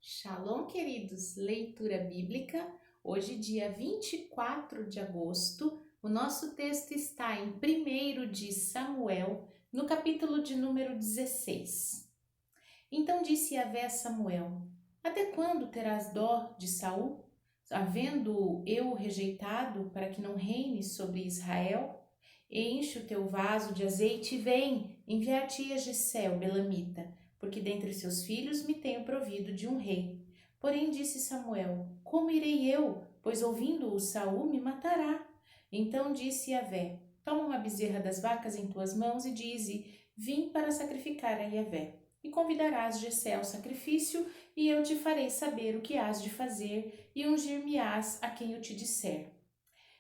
Shalom, queridos! Leitura bíblica. Hoje, dia 24 de agosto, o nosso texto está em 1 de Samuel, no capítulo de número 16. Então disse Yahvé a Samuel: Até quando terás dó de Saul, havendo eu rejeitado para que não reine sobre Israel? Enche o teu vaso de azeite e vem, enviar-te-ei a Jessé, o belamita, porque dentre seus filhos me tenho provido de um rei. Porém disse Samuel: Como irei eu? Pois ouvindo-o Saul me matará. Então disse Yahvé: Toma uma bezerra das vacas em tuas mãos e dize: Vim para sacrificar a Yahvé. E convidarás Jessé ao sacrifício, e eu te farei saber o que hás de fazer, e ungir-me-ás a quem eu te disser.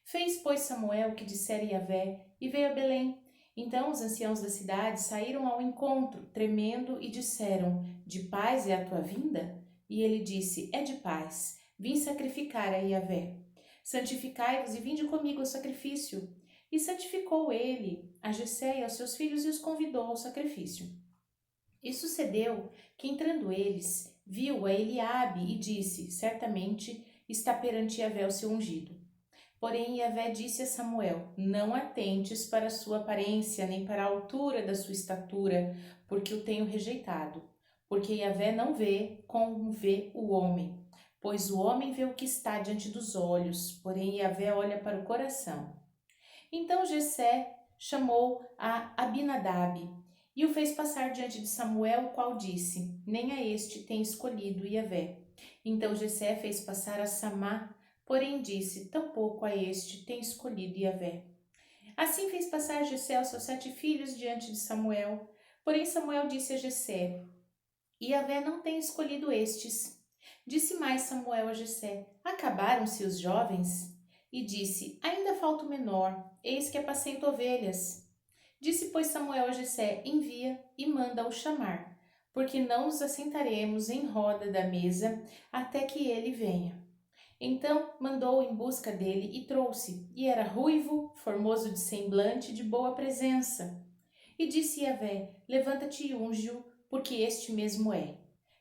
Fez, pois, Samuel o que dissera Yahvé, e veio a Belém. Então os anciãos da cidade saíram ao encontro, tremendo, e disseram: De paz é a tua vinda? E ele disse: É de paz. Vim sacrificar a Yahvé. Santificai-vos e vinde comigo ao sacrifício. E santificou ele a Jessé e aos seus filhos e os convidou ao sacrifício. E sucedeu que, entrando eles, viu a Eliabe e disse: Certamente está perante Yahvé o seu ungido. Porém, Yahvé disse a Samuel: Não atentes para a sua aparência, nem para a altura da sua estatura, porque o tenho rejeitado. Porque Yahvé não vê como vê o homem, pois o homem vê o que está diante dos olhos, porém Yahvé olha para o coração. Então Jessé chamou a Abinadab e o fez passar diante de Samuel, o qual disse: Nem a este tem escolhido Yahvé. Então Jessé fez passar a Samá, porém disse: Tampouco a este tem escolhido Yahvé. Assim fez passar Jessé os seus 7 filhos diante de Samuel. Porém Samuel disse a Jessé: Yahvé não tem escolhido estes. Disse mais Samuel a Jessé: Acabaram-se os jovens? E disse: Ainda falta o menor, eis que apacenta ovelhas. Disse, pois, Samuel a Jessé: Envia e manda-o chamar, porque não nos assentaremos em roda da mesa até que ele venha. Então mandou em busca dele e trouxe, e era ruivo, formoso de semblante, de boa presença. E disse Yahvé: Levanta-te e unge-o, porque este mesmo é.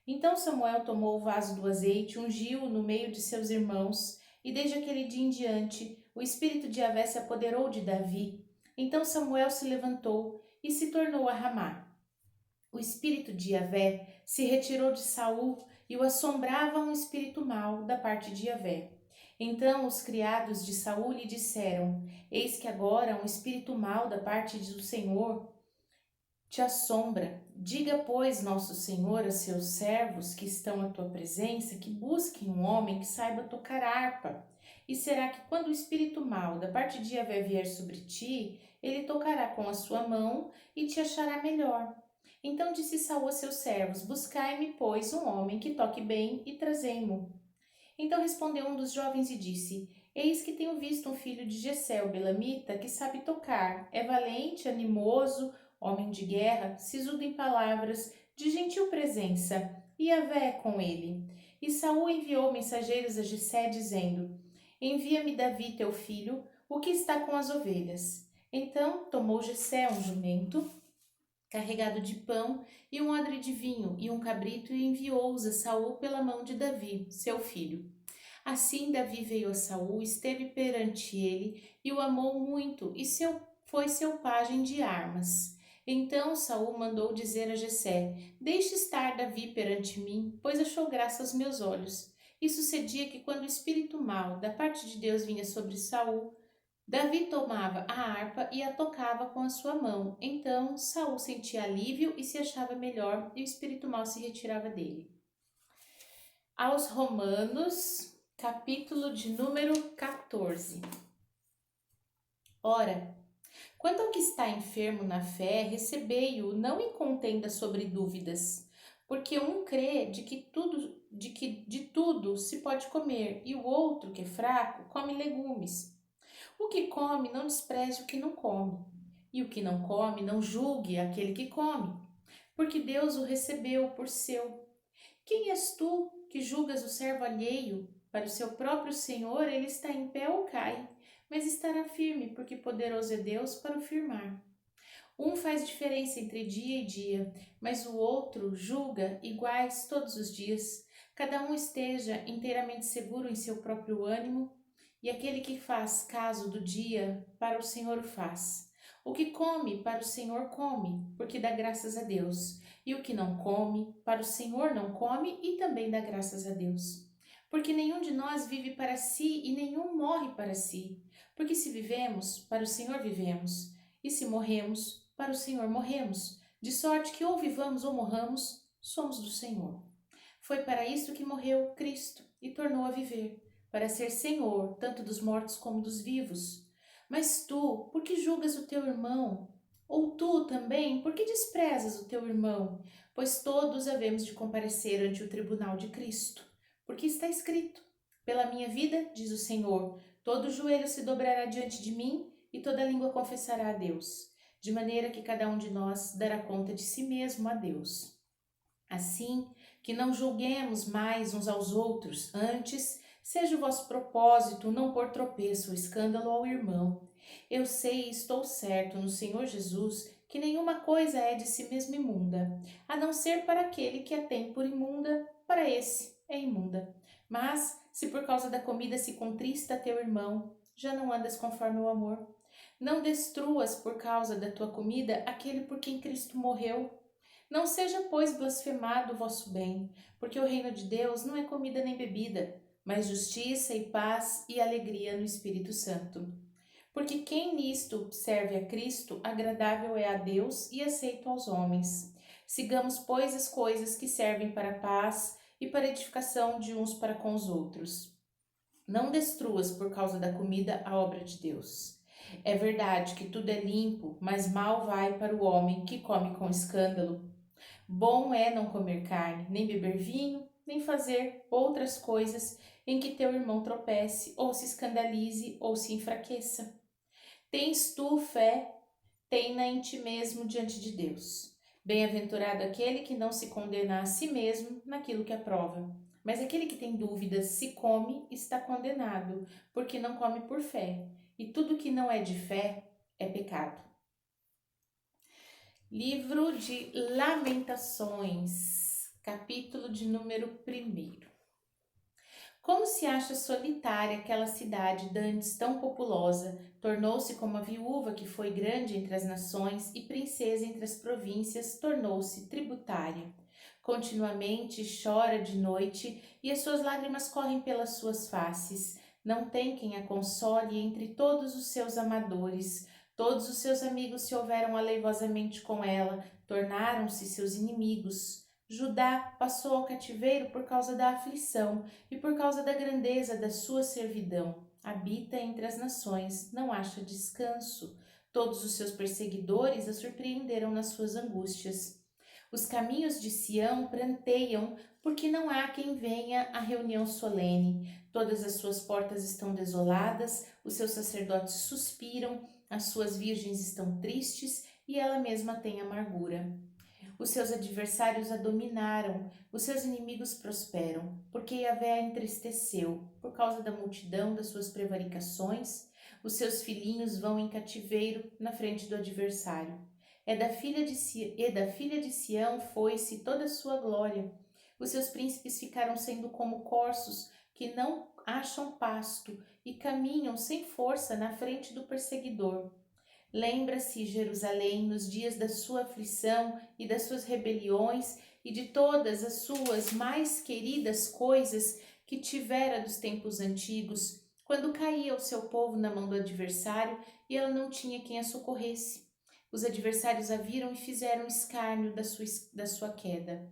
Então Samuel tomou o vaso do azeite, ungiu-o no meio de seus irmãos, e desde aquele dia em diante o espírito de Yahvé se apoderou de Davi. Então Samuel se levantou e se tornou a Ramá. O espírito de Yahvé se retirou de Saul e o assombrava um espírito mau da parte de Yahvé. Então os criados de Saul lhe disseram: Eis que agora um espírito mau da parte do Senhor te assombra. Diga, pois, nosso Senhor a seus servos que estão à tua presença, que busquem um homem que saiba tocar harpa. E será que quando o espírito mau da parte de Yahvé vier sobre ti, ele tocará com a sua mão e te achará melhor. Então disse Saul a seus servos: Buscai-me, pois, um homem que toque bem e trazei-mo. Então respondeu um dos jovens e disse: Eis que tenho visto um filho de Jessé, o belamita, que sabe tocar, é valente, animoso, homem de guerra, sisudo em palavras, de gentil presença, e Yahvé é com ele. E Saul enviou mensageiros a Jessé, dizendo: Envia-me Davi, teu filho, o que está com as ovelhas. Então tomou Jessé um jumento carregado de pão e um odre de vinho e um cabrito e enviou-os a Saul pela mão de Davi, seu filho. Assim Davi veio a Saul, esteve perante ele e o amou muito e foi seu pajem de armas. Então Saul mandou dizer a Jessé: Deixe estar Davi perante mim, pois achou graça aos meus olhos. E sucedia que quando o espírito mau da parte de Deus vinha sobre Saul, Davi tomava a harpa e a tocava com a sua mão. Então Saul sentia alívio e se achava melhor, e o espírito mau se retirava dele. Aos Romanos, capítulo de número 14. Ora, quanto ao que está enfermo na fé, recebei-o, não em contenda sobre dúvidas, porque um crê de tudo se pode comer, e o outro, que é fraco, come legumes. O que come, não despreze o que não come, e o que não come, não julgue aquele que come, porque Deus o recebeu por seu. Quem és tu que julgas o servo alheio? Para o seu próprio Senhor ele está em pé ou cai, mas estará firme, porque poderoso é Deus para o firmar. Um faz diferença entre dia e dia, mas o outro julga iguais todos os dias. Cada um esteja inteiramente seguro em seu próprio ânimo, e aquele que faz caso do dia, para o Senhor o faz. O que come, para o Senhor come, porque dá graças a Deus. E o que não come, para o Senhor não come e também dá graças a Deus. Porque nenhum de nós vive para si e nenhum morre para si. Porque se vivemos, para o Senhor vivemos, e se morremos, para o Senhor morremos. De sorte que ou vivamos ou morramos, somos do Senhor. Foi para isso que morreu Cristo e tornou a viver, para ser Senhor, tanto dos mortos como dos vivos. Mas tu, por que julgas o teu irmão? Ou tu também, por que desprezas o teu irmão? Pois todos havemos de comparecer ante o tribunal de Cristo. Porque está escrito: pela minha vida, diz o Senhor, todo joelho se dobrará diante de mim e toda língua confessará a Deus. De maneira que cada um de nós dará conta de si mesmo a Deus. Assim, que não julguemos mais uns aos outros, antes, seja o vosso propósito não pôr tropeço ou escândalo ao irmão. Eu sei e estou certo no Senhor Jesus que nenhuma coisa é de si mesma imunda, a não ser para aquele que a tem por imunda, para esse é imunda. Mas, se por causa da comida se contrista teu irmão, já não andas conforme o amor. Não destruas por causa da tua comida aquele por quem Cristo morreu. Não seja, pois, blasfemado o vosso bem, porque o reino de Deus não é comida nem bebida, mas justiça e paz e alegria no Espírito Santo. Porque quem nisto serve a Cristo, agradável é a Deus e aceito aos homens. Sigamos, pois, as coisas que servem para a paz e para a edificação de uns para com os outros. Não destruas por causa da comida a obra de Deus. É verdade que tudo é limpo, mas mal vai para o homem que come com escândalo. Bom é não comer carne, nem beber vinho, nem fazer outras coisas em que teu irmão tropece, ou se escandalize, ou se enfraqueça. Tens tu fé? Tem-na em ti mesmo diante de Deus. Bem-aventurado aquele que não se condena a si mesmo naquilo que aprova. Mas aquele que tem dúvidas se come, está condenado, porque não come por fé. E tudo que não é de fé é pecado. Livro de Lamentações, capítulo de número 1. Como se acha solitária aquela cidade dantes tão populosa, tornou-se como a viúva que foi grande entre as nações e princesa entre as províncias, tornou-se tributária. Continuamente chora de noite e as suas lágrimas correm pelas suas faces. Não tem quem a console entre todos os seus amadores. Todos os seus amigos se houveram aleivosamente com ela, tornaram-se seus inimigos. Judá passou ao cativeiro por causa da aflição e por causa da grandeza da sua servidão. Habita entre as nações, não acha descanso. Todos os seus perseguidores a surpreenderam nas suas angústias. Os caminhos de Sião pranteiam, porque não há quem venha à reunião solene. Todas as suas portas estão desoladas, os seus sacerdotes suspiram, as suas virgens estão tristes e ela mesma tem amargura. Os seus adversários a dominaram, os seus inimigos prosperam, porque Yahvé a entristeceu, por causa da multidão das suas prevaricações, os seus filhinhos vão em cativeiro na frente do adversário. E da filha de Sião foi-se toda a sua glória. Os seus príncipes ficaram sendo como corços que não acham pasto e caminham sem força na frente do perseguidor. Lembra-se Jerusalém nos dias da sua aflição e das suas rebeliões e de todas as suas mais queridas coisas que tivera dos tempos antigos, quando caía o seu povo na mão do adversário e ela não tinha quem a socorresse. Os adversários a viram e fizeram escárnio da sua queda.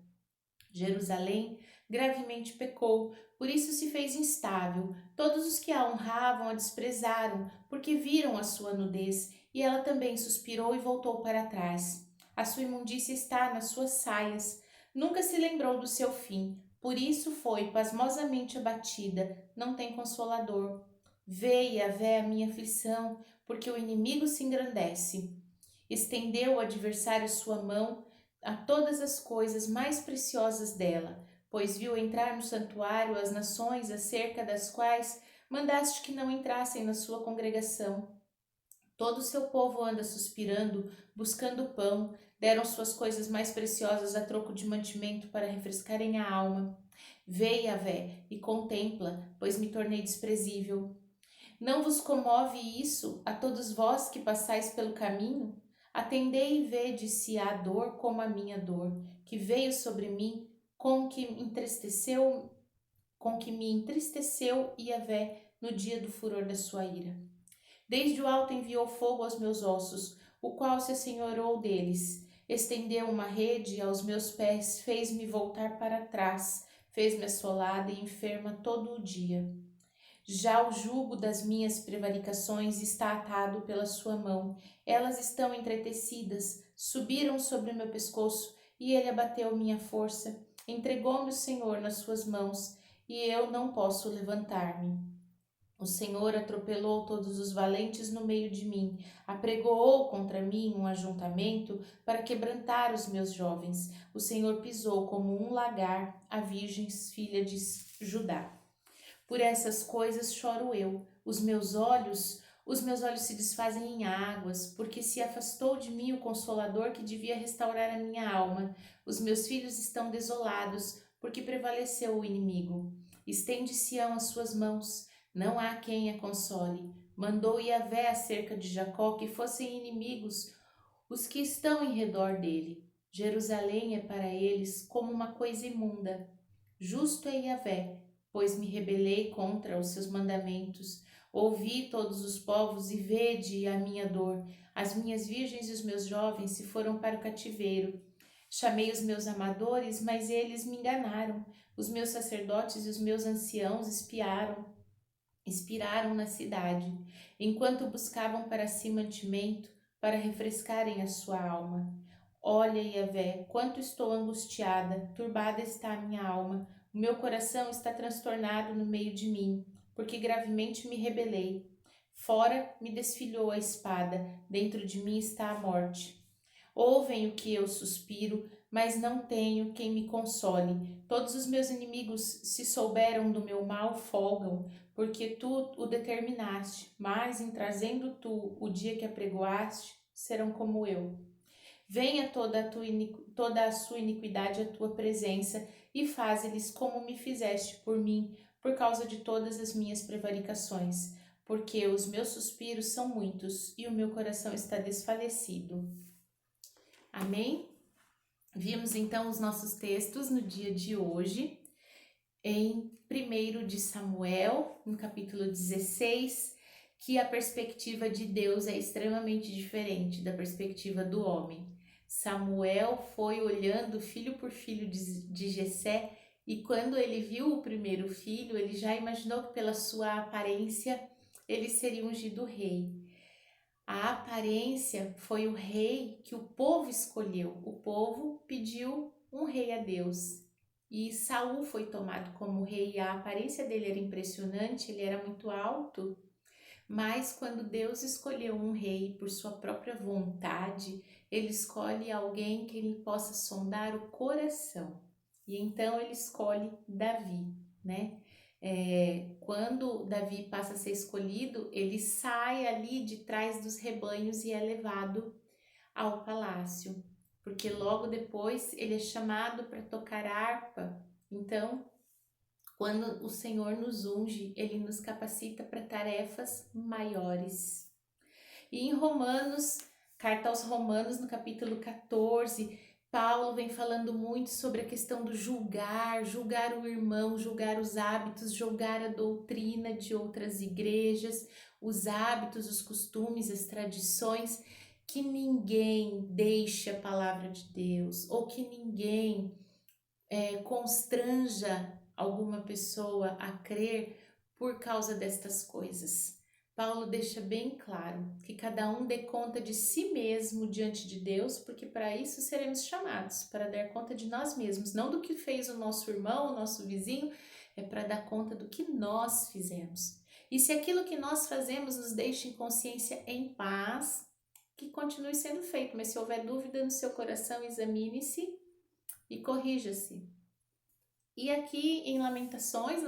Jerusalém gravemente pecou, por isso se fez instável. Todos os que a honravam a desprezaram, porque viram a sua nudez, e ela também suspirou e voltou para trás. A sua imundícia está nas suas saias. Nunca se lembrou do seu fim, por isso foi pasmosamente abatida, não tem consolador. Veia, Yahvé, a minha aflição, porque o inimigo se engrandece. Estendeu o adversário sua mão a todas as coisas mais preciosas dela, pois viu entrar no santuário as nações acerca das quais mandaste que não entrassem na sua congregação. Todo o seu povo anda suspirando, buscando pão, deram suas coisas mais preciosas a troco de mantimento para refrescarem a alma. Vê, Yahvé, e contempla, pois me tornei desprezível. Não vos comove isso a todos vós que passais pelo caminho? Atendei e vede se há dor como a minha dor, que veio sobre mim, com que me entristeceu Yahvé no dia do furor da sua ira. Desde o alto enviou fogo aos meus ossos, o qual se assenhorou deles. Estendeu uma rede aos meus pés, fez-me voltar para trás, fez-me assolada e enferma todo o dia. Já o jugo das minhas prevaricações está atado pela sua mão. Elas estão entretecidas, subiram sobre o meu pescoço, e ele abateu minha força. Entregou-me o Senhor nas suas mãos, e eu não posso levantar-me. O Senhor atropelou todos os valentes no meio de mim, apregoou contra mim um ajuntamento para quebrantar os meus jovens. O Senhor pisou como um lagar a virgens filha de Judá. Por essas coisas choro eu, os meus olhos se desfazem em águas, porque se afastou de mim o Consolador que devia restaurar a minha alma. Os meus filhos estão desolados, porque prevaleceu o inimigo. Estende Sião as suas mãos, não há quem a console. Mandou Yahvé acerca de Jacó que fossem inimigos os que estão em redor dele. Jerusalém é para eles como uma coisa imunda. Justo é Yahvé, pois me rebelei contra os seus mandamentos. Ouvi todos os povos e vede a minha dor. As minhas virgens e os meus jovens se foram para o cativeiro. Chamei os meus amadores, mas eles me enganaram. Os meus sacerdotes e os meus anciãos expiraram na cidade, enquanto buscavam para si mantimento, para refrescarem a sua alma. Olha, Yahvé, quanto estou angustiada, turbada está a minha alma. O meu coração está transtornado no meio de mim, porque gravemente me rebelei. Fora me desfilhou a espada, dentro de mim está a morte. Ouvem o que eu suspiro, mas não tenho quem me console. Todos os meus inimigos, se souberam do meu mal, folgam, porque tu o determinaste, mas em trazendo tu o dia que apregoaste, serão como eu. Venha toda a sua iniquidade à tua presença e faze-lhes como me fizeste por mim, por causa de todas as minhas prevaricações, porque os meus suspiros são muitos e o meu coração está desfalecido. Amém? Vimos então os nossos textos no dia de hoje, em 1 de Samuel, no capítulo 16, que a perspectiva de Deus é extremamente diferente da perspectiva do homem. Samuel foi olhando filho por filho de Jessé, e quando ele viu o primeiro filho, ele já imaginou que pela sua aparência ele seria ungido rei. A aparência foi o rei que o povo escolheu. O povo pediu um rei a Deus. E Saul foi tomado como rei. A aparência dele era impressionante, ele era muito alto. Mas quando Deus escolheu um rei por sua própria vontade, ele escolhe alguém que ele possa sondar o coração. E então ele escolhe Davi, né? Quando Davi passa a ser escolhido, ele sai ali de trás dos rebanhos e é levado ao palácio, porque logo depois ele é chamado para tocar harpa. Então, quando o Senhor nos unge, ele nos capacita para tarefas maiores. E em Romanos, carta aos Romanos, no capítulo 14, Paulo vem falando muito sobre a questão do julgar o irmão, julgar os hábitos, julgar a doutrina de outras igrejas, os hábitos, os costumes, as tradições, que ninguém deixe a palavra de Deus, ou que ninguém constranja alguma pessoa a crer por causa destas coisas. Paulo deixa bem claro que cada um dê conta de si mesmo diante de Deus, porque para isso seremos chamados, para dar conta de nós mesmos, não do que fez o nosso irmão, o nosso vizinho, é para dar conta do que nós fizemos. E se aquilo que nós fazemos nos deixa em consciência em paz, que continue sendo feito, mas se houver dúvida no seu coração, examine-se e corrija-se. E aqui em Lamentações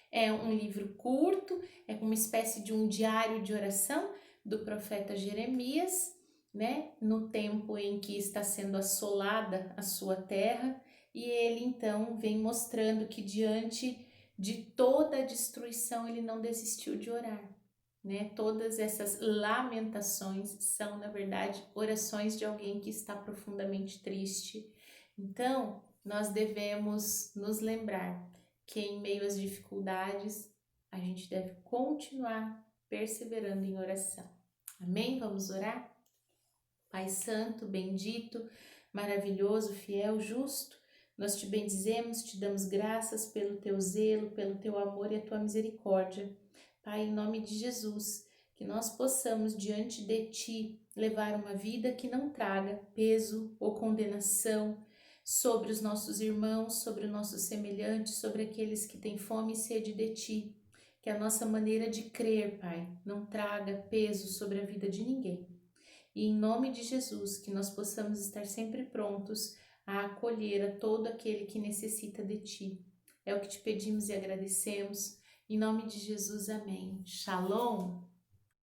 é um livro curto, é uma espécie de um diário de oração do profeta Jeremias, né? No tempo em que está sendo assolada a sua terra, e ele então vem mostrando que diante de toda a destruição ele não desistiu de orar, né? Todas essas lamentações são, na verdade, orações de alguém que está profundamente triste. Então, nós devemos nos lembrar que em meio às dificuldades, a gente deve continuar perseverando em oração. Amém? Vamos orar? Pai Santo, bendito, maravilhoso, fiel, justo, nós te bendizemos, te damos graças pelo teu zelo, pelo teu amor e a tua misericórdia. Pai, em nome de Jesus, que nós possamos diante de ti levar uma vida que não traga peso ou condenação sobre os nossos irmãos, sobre os nossos semelhantes, sobre aqueles que têm fome e sede de ti. Que a nossa maneira de crer, Pai, não traga peso sobre a vida de ninguém. E em nome de Jesus, que nós possamos estar sempre prontos a acolher a todo aquele que necessita de ti. É o que te pedimos e agradecemos. Em nome de Jesus, amém. Shalom!